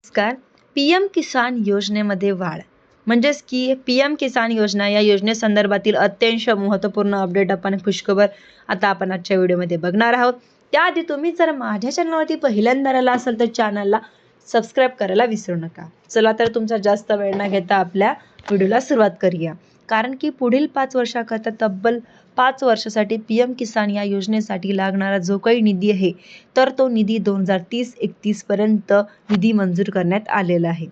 नमस्कार. पी.एम. किसान योजनेमध्ये वाढ म्हणजेच की पी.एम. किसान योजना या योजनेसंदर्भातील अत्यंत महत्त्वपूर्ण अपडेट आपण खुशखबर आता आपण आजच्या व्हिडिओमध्ये बघणार आहोत. त्याआधी तुम्ही जर माझ्या चॅनलवरती पहिल्यांदा आला असाल तर चॅनलला सबस्क्राईब करायला विसरू नका. चला तर तुमचा जास्त वेळ न घेता आपल्या व्हिडिओला सुरुवात करूया. कारण की पुढील 5 वर्षाकरता तब्बल 5 वर्षासाठी पी.एम. किसान या योजनेसाठी लागणारा जो काही निधी आहे तर तो निधी 2030-31 पर्यंत निधी मंजूर करण्यात आलेला आहे.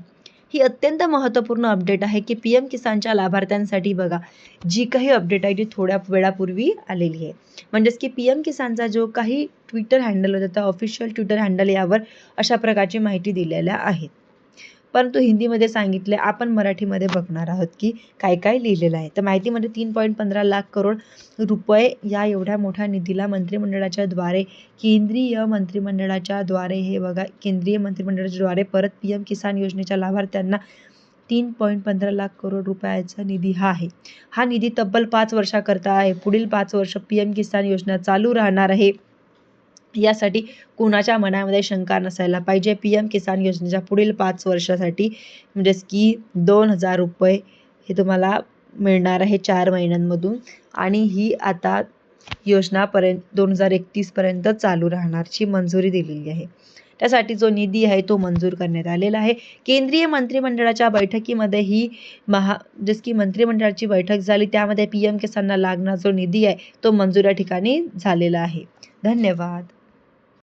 ही अत्यंत महत्त्वपूर्ण अपडेट आहे की पी.एम. किसानच्या लाभार्थ्यांसाठी बघा जी काही अपडेट आहे ती थोड्या वेळापूर्वी आलेली आहे. म्हणजेच की पी.एम. किसानचा जो काही ट्विटर हँडल होता त्या ऑफिशियल ट्विटर हँडल यावर अशा प्रकारची माहिती दिलेल्या आहेत. परंतु हिंदीमध्ये सांगितले आपण मराठीमध्ये बघणार आहोत की काय काय लिहिलेलं आहे. तर माहितीमध्ये 3.15 लाख करोड रुपये या एवढ्या मोठ्या निधीला मंत्रिमंडळाच्या द्वारे केंद्रीय मंत्रिमंडळाच्या द्वारे परत पी.एम. किसान योजनेच्या लाभार्थ्यांना 3.15 लाख करोड रुपयाचा निधी आहे. हा निधी तब्बल 5 वर्षाकरता आहे. पुढील 5 वर्ष पी.एम. किसान योजना चालू राहणार आहे. यासाठी कुणाच्या मनामध्ये शंका नसायला पाहिजे. पी.एम. किसान योजनेच्या पुढील 5 वर्षासाठी म्हणजेच की 2,000 रुपये हे तुम्हाला मिळणार आहे 4 महिन्यांमधून आणि ही आता योजना 2031 पर्यंत चालू राहण्याची मंजुरी दिलेली आहे. त्यासाठी जो निधी आहे तो मंजूर करण्यात आलेला आहे. केंद्रीय मंत्रिमंडळाच्या बैठकीमध्ये ही जस की मंत्रिमंडळाची बैठक झाली त्यामध्ये पी.एम. किसानला लागणारा जो निधी आहे तो मंजूर या ठिकाणी झालेला आहे. धन्यवाद.